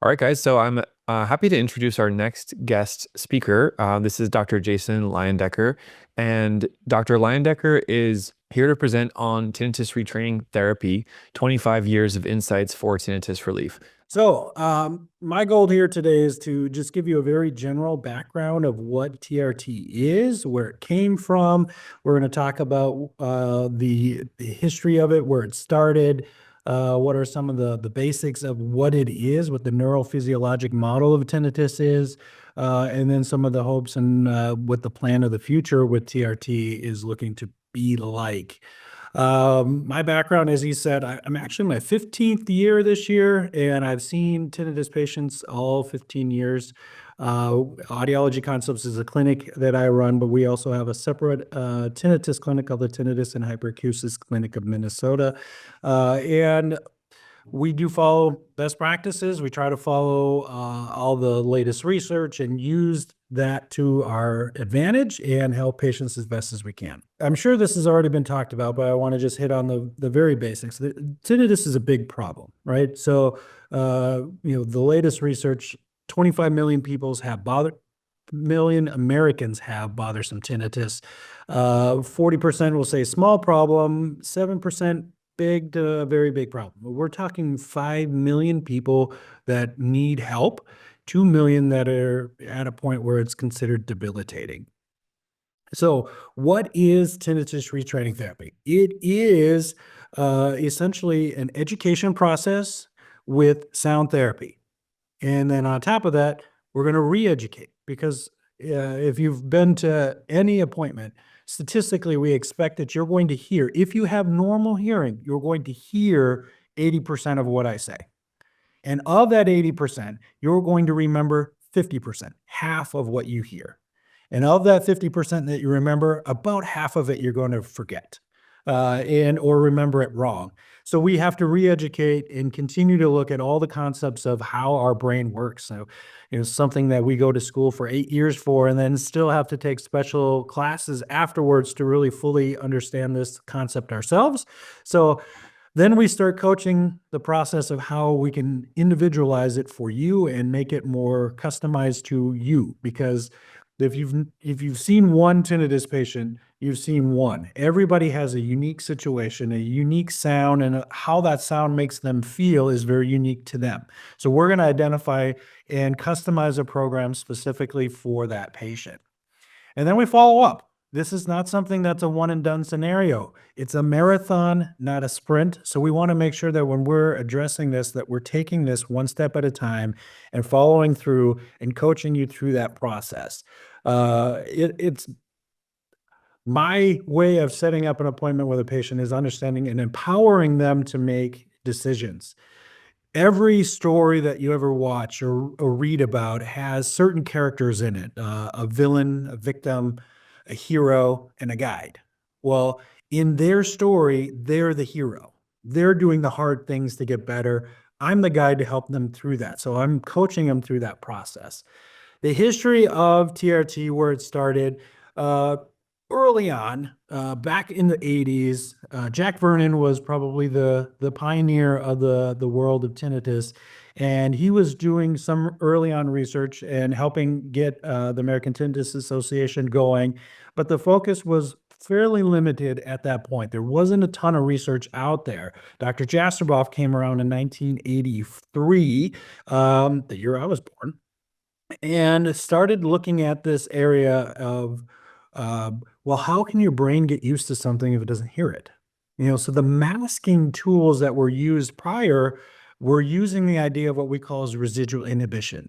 All right, guys. So I'm happy to introduce our next guest speaker. This is Dr. Jason Leyendecker. And Dr. Leyendecker is here to present on tinnitus retraining therapy, 25 years of insights for tinnitus relief. So my goal here today is to just give you a very general background of what TRT is, where it came from. We're going to talk about the history of it, where it started, what are some of the basics of what it is, what the neurophysiologic model of tinnitus is, and then some of the hopes and what the plan of the future with TRT is looking to be like. My background, as he said, I'm actually in my 15th year this year, and I've seen tinnitus patients all 15 years. Audiology Concepts is a clinic that I run, but we also have a separate tinnitus clinic called the Tinnitus and Hyperacusis Clinic of Minnesota. And we do follow best practices. We try to follow all the latest research and use that to our advantage and help patients as best as we can. I'm sure this has already been talked about, but I want to just hit on the very basics. Tinnitus is a big problem, right? So, the latest research, 25 million million Americans have bothersome tinnitus. 40% will say small problem, 7% big to very big problem. We're talking 5 million people that need help, 2 million that are at a point where it's considered debilitating. So what is tinnitus retraining therapy? It is essentially an education process with sound therapy. And then on top of that, we're going to re-educate because if you've been to any appointment, statistically, we expect that you're going to hear, if you have normal hearing, you're going to hear 80% of what I say. And of that 80%, you're going to remember 50%, half of what you hear. And of that 50% that you remember, about half of it you're going to forget or remember it wrong. So we have to re-educate and continue to look at all the concepts of how our brain works. So, something that we go to school for 8 years for, and then still have to take special classes afterwards to really fully understand this concept ourselves. So then we start coaching the process of how we can individualize it for you and make it more customized to you. Because if you've seen one tinnitus patient, you've seen one. Everybody has a unique situation, a unique sound, and how that sound makes them feel is very unique to them. So we're going to identify and customize a program specifically for that patient. And then we follow up. This is not something that's a one and done scenario. It's a marathon, not a sprint. So we want to make sure that when we're addressing this, that we're taking this one step at a time and following through and coaching you through that process. It's my way of setting up an appointment with a patient is understanding and empowering them to make decisions. Every story that you ever watch or read about has certain characters in it, a villain, a victim, a hero, and a guide. Well, in their story, they're the hero. They're doing the hard things to get better. I'm the guide to help them through that. So I'm coaching them through that process. The history of TRT, where it started, early on, back in the 80s, Jack Vernon was probably the pioneer of the world of tinnitus, and he was doing some early on research and helping get the American Tinnitus Association going, but the focus was fairly limited at that point. There wasn't a ton of research out there. Dr. Jastreboff came around in 1983, the year I was born, and started looking at this area of how can your brain get used to something if it doesn't hear it? So the masking tools that were used prior were using the idea of what we call as residual inhibition.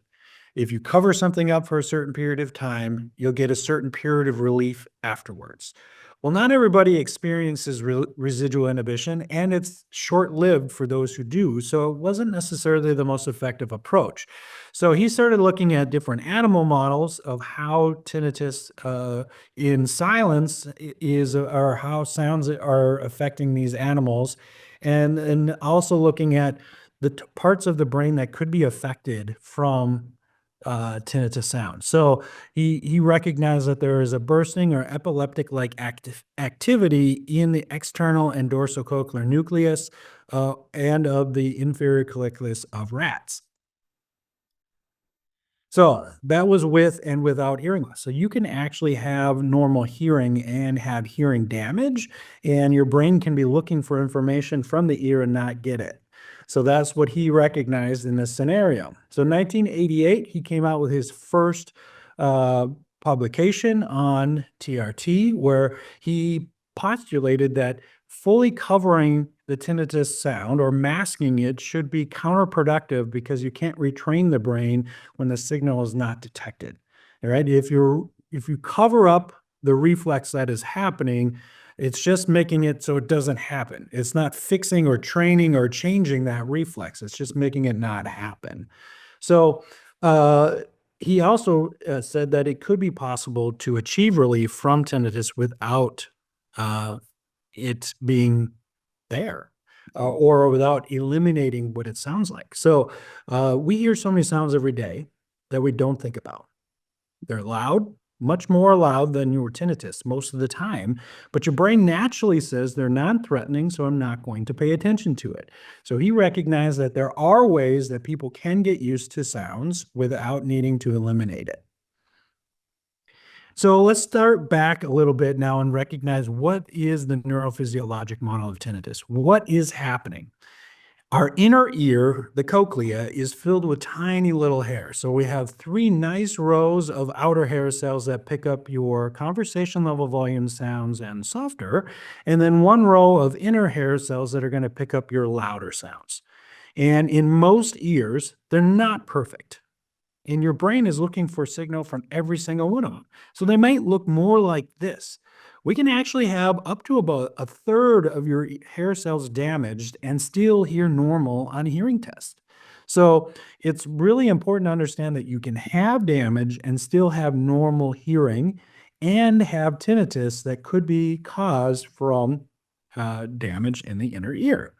If you cover something up for a certain period of time, you'll get a certain period of relief afterwards. Well, not everybody experiences residual inhibition, and it's short-lived for those who do, so it wasn't necessarily the most effective approach. So he started looking at different animal models of how tinnitus in silence is, or how sounds are affecting these animals, and also looking at the parts of the brain that could be affected from tinnitus sound. So he recognized that there is a bursting or epileptic-like activity in the external and dorsocochlear nucleus and of the inferior colliculus of rats. So that was with and without hearing loss. So you can actually have normal hearing and have hearing damage, and your brain can be looking for information from the ear and not get it. So that's what he recognized in this scenario. So 1988, he came out with his first uh, publication on TRT, where he postulated that fully covering the tinnitus sound or masking it should be counterproductive because you can't retrain the brain when the signal is not detected. All right. If you cover up the reflex that is happening, it's just making it so it doesn't happen. It's not fixing or training or changing that reflex. It's just making it not happen. So uh, he also said that it could be possible to achieve relief from tinnitus without uh, it being there, or without eliminating what it sounds like. So we hear so many sounds every day that we don't think about. They're loud, much more loud than your tinnitus most of the time, but your brain naturally says they're non-threatening, so I'm not going to pay attention to it. So he recognized that there are ways that people can get used to sounds without needing to eliminate it. So let's start back a little bit now and recognize what is the neurophysiologic model of tinnitus? What is happening? Our inner ear, the cochlea, is filled with tiny little hairs. So we have three nice rows of outer hair cells that pick up your conversation level volume sounds and softer, and then one row of inner hair cells that are going to pick up your louder sounds. And in most ears, they're not perfect. And your brain is looking for signal from every single one of them. So they might look more like this. We can actually have up to about a third of your hair cells damaged and still hear normal on a hearing test. So it's really important to understand that you can have damage and still have normal hearing and have tinnitus that could be caused from damage in the inner ear.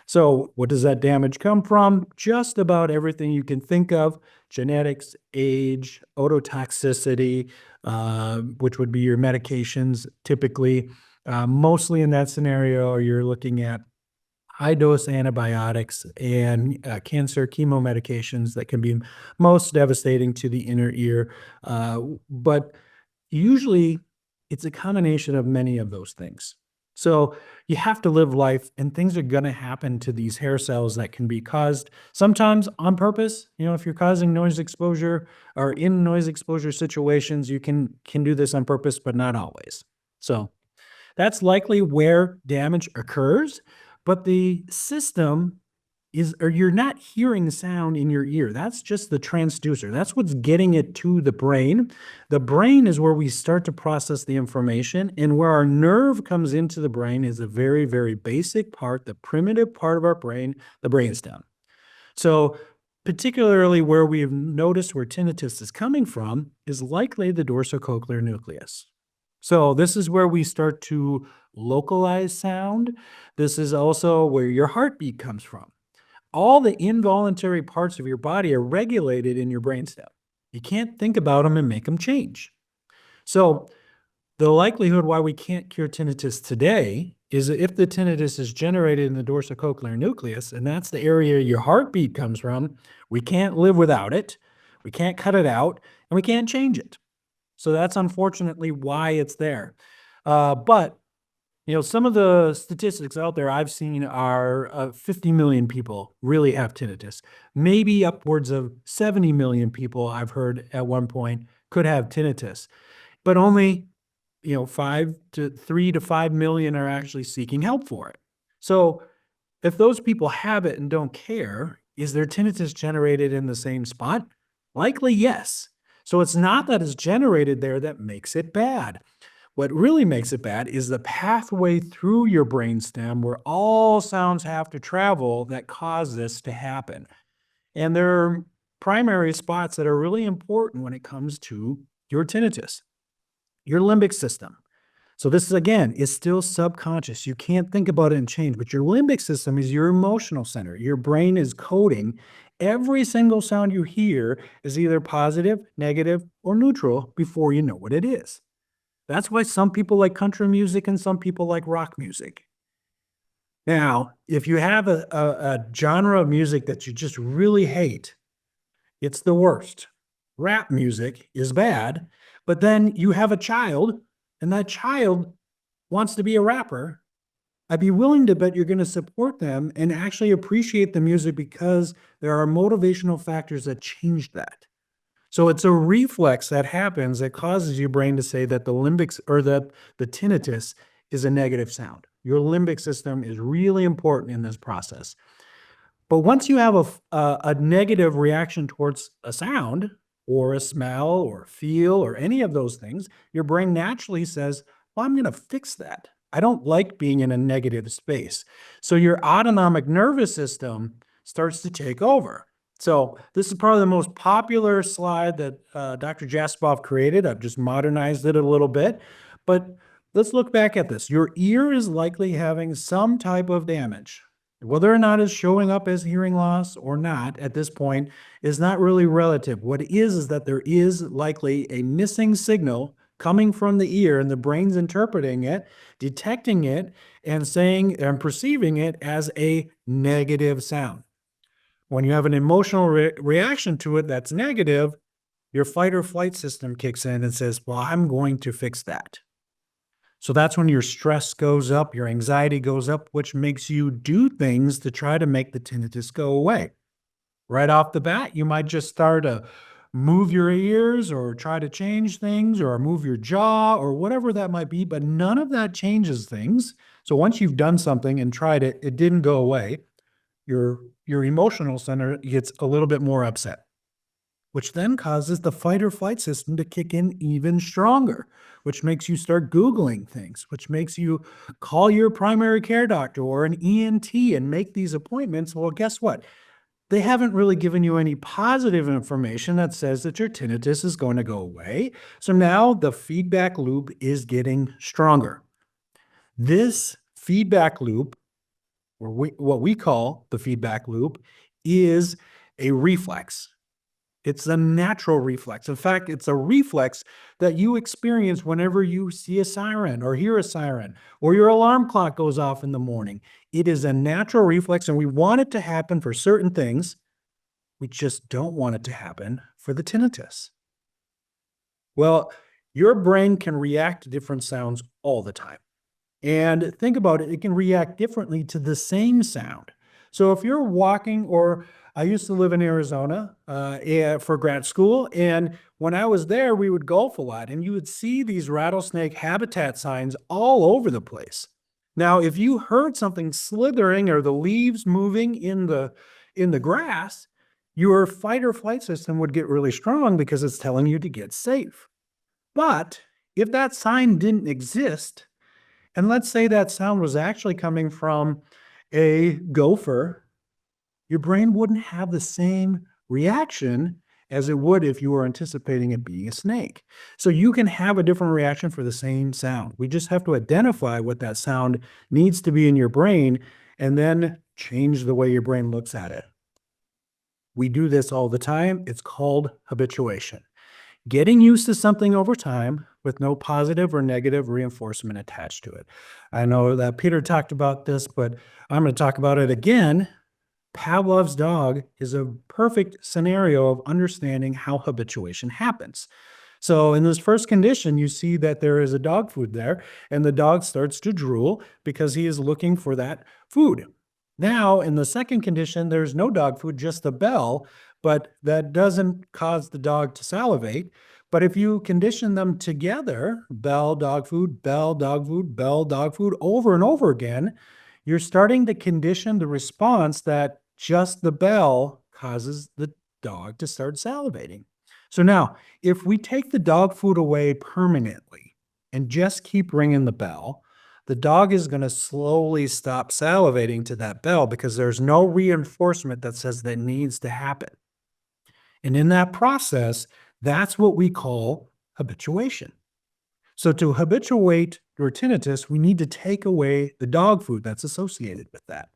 So, what does that damage come from? Just about everything you can think of: genetics, age, ototoxicity, which would be your medications typically. Mostly in that scenario, you're looking at high dose antibiotics and cancer chemo medications that can be most devastating to the inner ear. But usually, it's a combination of many of those things. So you have to live life, and things are going to happen to these hair cells that can be caused sometimes on purpose. If you're causing noise exposure or in noise exposure situations, you can do this on purpose, but not always. So that's likely where damage occurs, but the system is, or you're not hearing sound in your ear. That's just the transducer. That's what's getting it to the brain. The brain is where we start to process the information, and where our nerve comes into the brain is a very, very basic part, the primitive part of our brain, the brainstem. So, particularly where we've noticed where tinnitus is coming from is likely the dorsocochlear nucleus. So this is where we start to localize sound. This is also where your heartbeat comes from. All the involuntary parts of your body are regulated in your brainstem. You can't think about them and make them change. So the likelihood why we can't cure tinnitus today is that if the tinnitus is generated in the dorsocochlear nucleus, and that's the area your heartbeat comes from, we can't live without it, we can't cut it out, and we can't change it. So that's unfortunately why it's there. But some of the statistics out there I've seen are 50 million people really have tinnitus. Maybe upwards of 70 million people I've heard at one point could have tinnitus, but only 3 to 5 million are actually seeking help for it. So if those people have it and don't care, is their tinnitus generated in the same spot? Likely yes. So it's not that it's generated there that makes it bad. What really makes it bad is the pathway through your brainstem where all sounds have to travel that cause this to happen. And there are primary spots that are really important when it comes to your tinnitus. Your limbic system. So this is, again, is still subconscious. You can't think about it and change, but your limbic system is your emotional center. Your brain is coding every single sound you hear is either positive, negative, or neutral before you know what it is. That's why some people like country music and some people like rock music. Now, if you have a genre of music that you just really hate, it's the worst. rap music is bad, but then you have a child and that child wants to be a rapper, I'd be willing to bet you're going to support them and actually appreciate the music because there are motivational factors that change that. So it's a reflex that happens that causes your brain to say that the limbic or that the tinnitus is a negative sound. Your limbic system is really important in this process. But once you have a negative reaction towards a sound or a smell or feel or any of those things, your brain naturally says, well, I'm going to fix that. I don't like being in a negative space. So your autonomic nervous system starts to take over. So this is probably the most popular slide that Dr. Jaspoff created. I've just modernized it a little bit. But let's look back at this. Your ear is likely having some type of damage. Whether or not it's showing up as hearing loss or not at this point is not really relative. What it is that there is likely a missing signal coming from the ear and the brain's interpreting it, detecting it, and saying and perceiving it as a negative sound. When you have an emotional reaction to it that's negative, your fight or flight system kicks in and says, well, I'm going to fix that. So that's when your stress goes up, your anxiety goes up, which makes you do things to try to make the tinnitus go away. Right off the bat, you might just start to move your ears or try to change things or move your jaw or whatever that might be, but none of that changes things. So once you've done something and tried it, it didn't go away, your emotional center gets a little bit more upset, which then causes the fight or flight system to kick in even stronger, which makes you start Googling things, which makes you call your primary care doctor or an ENT and make these appointments. Well, guess what? They haven't really given you any positive information that says that your tinnitus is going to go away. So now the feedback loop is getting stronger. This feedback loop, or what we call the feedback loop, is a reflex. It's a natural reflex. In fact, it's a reflex that you experience whenever you see a siren or hear a siren or your alarm clock goes off in the morning. It is a natural reflex, and we want it to happen for certain things. We just don't want it to happen for the tinnitus. Well, your brain can react to different sounds all the time. And think about it, it can react differently to the same sound. So if you're walking, or I used to live in Arizona for grad school, and when I was there, we would golf a lot, and you would see these rattlesnake habitat signs all over the place. Now, if you heard something slithering or the leaves moving in the grass, your fight or flight system would get really strong because it's telling you to get safe. But if that sign didn't exist, and let's say that sound was actually coming from a gopher, your brain wouldn't have the same reaction as it would if you were anticipating it being a snake. So you can have a different reaction for the same sound. We just have to identify what that sound needs to be in your brain and then change the way your brain looks at it. We do this all the time. It's called habituation. Getting used to something over time with no positive or negative reinforcement attached to it. I know that Peter talked about this, but I'm going to talk about it again. Pavlov's dog is a perfect scenario of understanding how habituation happens. So in this first condition, you see that there is a dog food there, and the dog starts to drool because he is looking for that food. Now, in the second condition, there's no dog food, just a bell, but that doesn't cause the dog to salivate. But if you condition them together, bell, dog food, bell, dog food, bell, dog food, over and over again, you're starting to condition the response that just the bell causes the dog to start salivating. So now, if we take the dog food away permanently and just keep ringing the bell, the dog is going to slowly stop salivating to that bell because there's no reinforcement that says that needs to happen. And in that process, that's what we call habituation. So to habituate your tinnitus, we need to take away the dog food that's associated with that.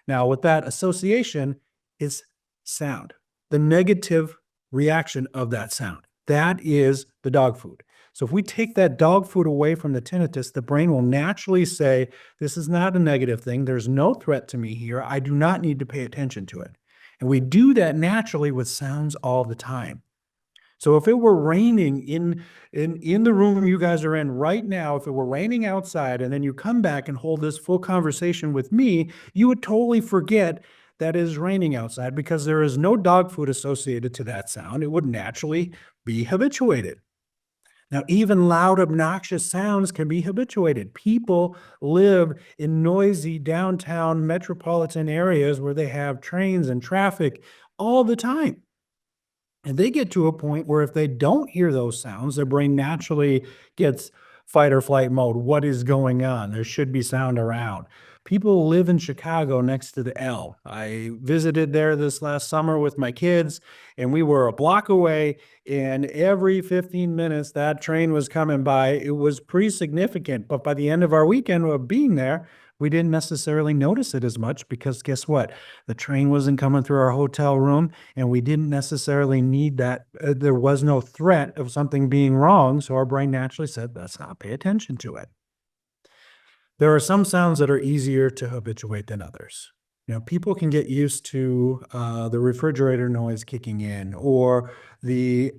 Now, with that association is sound, the negative reaction of that sound. That is the dog food. So if we take that dog food away from the tinnitus, the brain will naturally say, this is not a negative thing. There's no threat to me here. I do not need to pay attention to it. And we do that naturally with sounds all the time. So if it were raining in the room you guys are in right now, if it were raining outside and then you come back and hold this full conversation with me, you would totally forget that it is raining outside because there is no dog food associated to that sound. It would naturally be habituated. Now, even loud, obnoxious sounds can be habituated. People live in noisy downtown metropolitan areas where they have trains and traffic all the time. And they get to a point where if they don't hear those sounds, their brain naturally gets fight or flight mode. What is going on? There should be sound around. People live in Chicago next to the L. I visited there this last summer with my kids, and we were a block away. And every 15 minutes, that train was coming by. It was pretty significant. But by the end of our weekend of being there, we didn't necessarily notice it as much because guess what? The train wasn't coming through our hotel room and we didn't necessarily need that. There was no threat of something being wrong. So our brain naturally said, let's not pay attention to it. There are some sounds that are easier to habituate than others. You know, people can get used to the refrigerator noise kicking in or the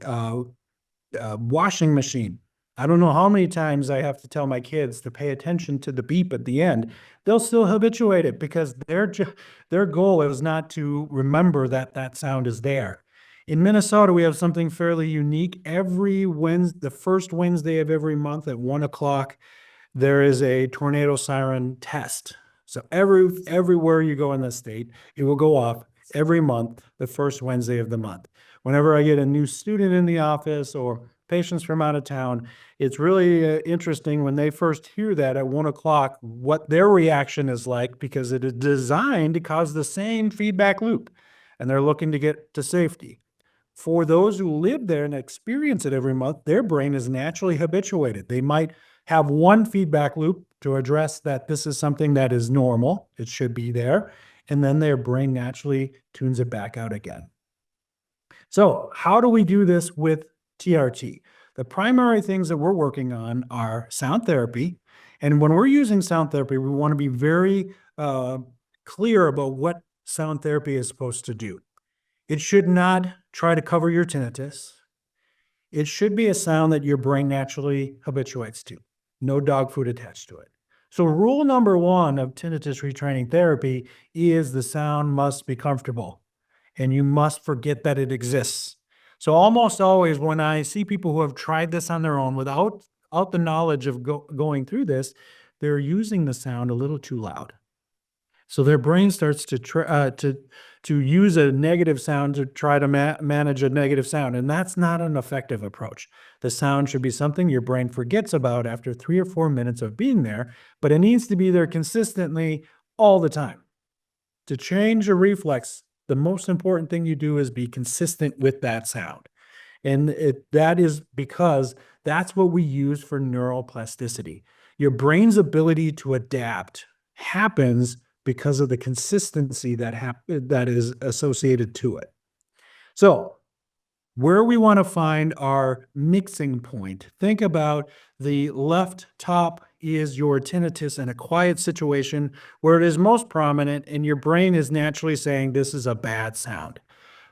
washing machine. I don't know how many times I have to tell my kids to pay attention to the beep at the end. They'll still habituate it because their goal is not to remember that that sound is there. In Minnesota, we have something fairly unique. Every Wednesday, the first Wednesday of every month at 1 o'clock, there is a tornado siren test. So everywhere you go in the state, it will go off every month, the first Wednesday of the month. Whenever I get a new student in the office or patients from out of town, it's really interesting when they first hear that at 1 o'clock, what their reaction is like, because it is designed to cause the same feedback loop, and they're looking to get to safety. For those who live there and experience it every month, their brain is naturally habituated. They might have one feedback loop to address that this is something that is normal, it should be there, and then their brain naturally tunes it back out again. So how do we do this with TRT? The primary things that we're working on are sound therapy. And when we're using sound therapy, we want to be very clear about what sound therapy is supposed to do. It should not try to cover your tinnitus. It should be a sound that your brain naturally habituates to. No dog food attached to it. So rule number one of tinnitus retraining therapy is the sound must be comfortable and you must forget that it exists. So almost always when I see people who have tried this on their own without the knowledge of going through this, they're using the sound a little too loud. So their brain starts to use a negative sound to try to manage a negative sound, and that's not an effective approach. The sound should be something your brain forgets about after 3 or 4 minutes of being there, but it needs to be there consistently all the time. To change a reflex, the most important thing you do is be consistent with that sound. And that is because that's what we use for neuroplasticity. Your brain's ability to adapt happens because of the consistency that is associated to it. So where we want to find our mixing point, think about the left top is your tinnitus in a quiet situation where it is most prominent and your brain is naturally saying this is a bad sound.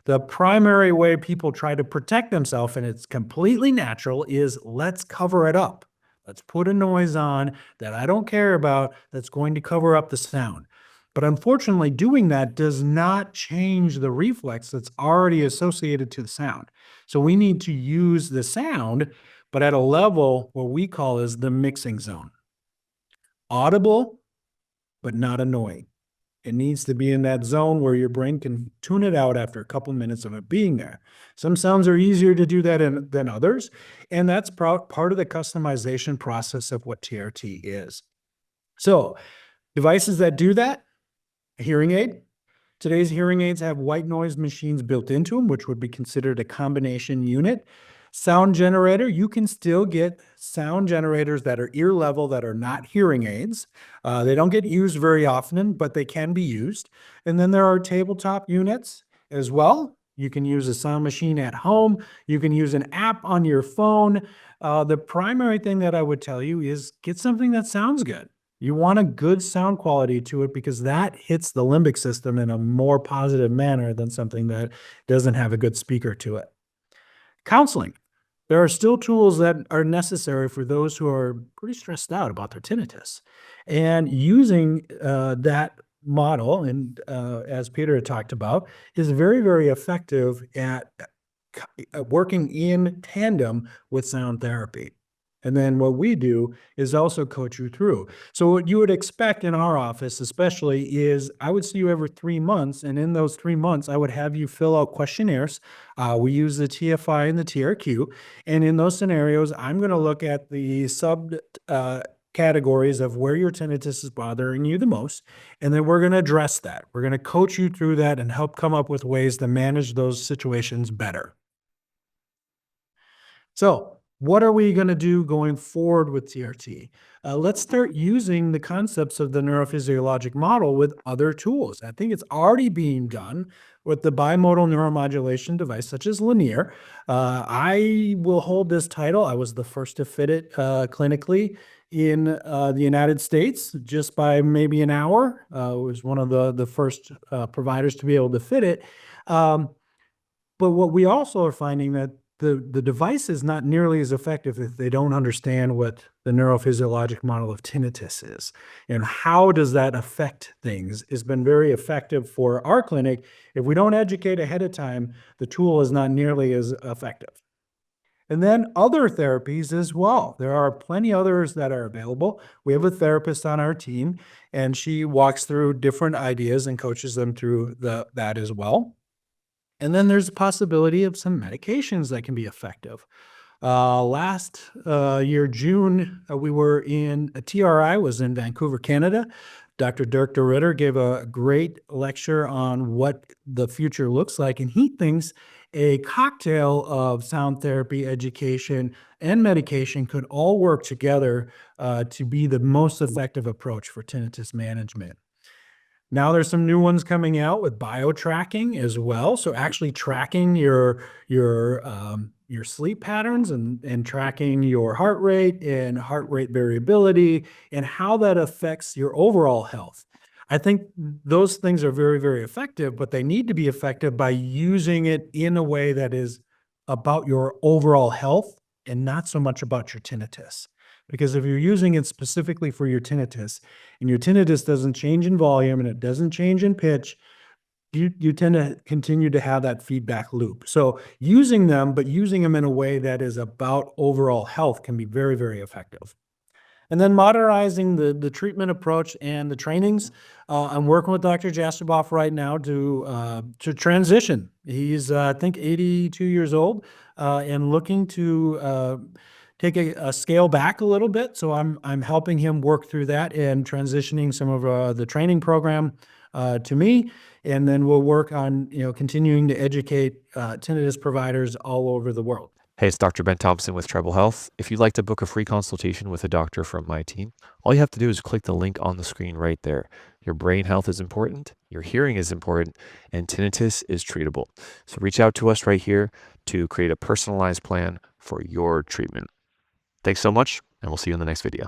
The primary way people try to protect themselves, and it's completely natural, is let's cover it up. Let's put a noise on that I don't care about that's going to cover up the sound. But unfortunately, doing that does not change the reflex that's already associated to the sound. So we need to use the sound, but at a level what we call is the mixing zone. Audible, but not annoying. It needs to be in that zone where your brain can tune it out after a couple minutes of it being there. Some sounds are easier to do that than others, and that's part of the customization process of what TRT is. So devices that do that, a hearing aid. Today's hearing aids have white noise machines built into them, which would be considered a combination unit. Sound generator, you can still get sound generators that are ear level that are not hearing aids. They don't get used very often, but they can be used. And then there are tabletop units as well. You can use a sound machine at home. You can use an app on your phone. The primary thing that I would tell you is get something that sounds good. You want a good sound quality to it because that hits the limbic system in a more positive manner than something that doesn't have a good speaker to it. Counseling. There are still tools that are necessary for those who are pretty stressed out about their tinnitus. And using that model, and as Peter had talked about, is very, very effective at working in tandem with sound therapy. And then what we do is also coach you through. So what you would expect in our office, especially, is I would see you every 3 months, and in those 3 months, I would have you fill out questionnaires. We use the TFI and the TRQ, and in those scenarios, I'm going to look at the sub categories of where your tinnitus is bothering you the most, and then we're going to address that. We're going to coach you through that and help come up with ways to manage those situations better. So, what are we going to do going forward with TRT? Let's start using the concepts of the neurophysiologic model with other tools. I think it's already being done with the bimodal neuromodulation device, such as Linear. I will hold this title. I was the first to fit it clinically in the United States just by maybe an hour. Was one of the first providers to be able to fit it. But what we also are finding that the device is not nearly as effective if they don't understand what the neurophysiologic model of tinnitus is and how does that affect things. It's been very effective for our clinic. If we don't educate ahead of time, the tool is not nearly as effective. And then other therapies as well. There are plenty others that are available. We have a therapist on our team, and she walks through different ideas and coaches them through that as well. And then there's the possibility of some medications that can be effective. Last year, June, we were in a TRI, was in Vancouver, Canada. Dr. Dirk de Ritter gave a great lecture on what the future looks like, and he thinks a cocktail of sound therapy, education, and medication could all work together to be the most effective approach for tinnitus management. Now there's some new ones coming out with bio-tracking as well. So actually tracking your sleep patterns and tracking your heart rate and heart rate variability and how that affects your overall health. I think those things are very, very effective, but they need to be effective by using it in a way that is about your overall health and not so much about your tinnitus. Because if you're using it specifically for your tinnitus, and your tinnitus doesn't change in volume and it doesn't change in pitch, you tend to continue to have that feedback loop. So using them, but using them in a way that is about overall health can be very, very effective. And then modernizing the treatment approach and the trainings. I'm working with Dr. Jastreboff right now to transition. He's I think 82 years old and looking to take a scale back a little bit. So I'm helping him work through that and transitioning some of the training program to me. And then we'll work on continuing to educate tinnitus providers all over the world. Hey, it's Dr. Ben Thompson with Treble Health. If you'd like to book a free consultation with a doctor from my team, all you have to do is click the link on the screen right there. Your brain health is important, your hearing is important, and tinnitus is treatable. So reach out to us right here to create a personalized plan for your treatment. Thanks so much, and we'll see you in the next video.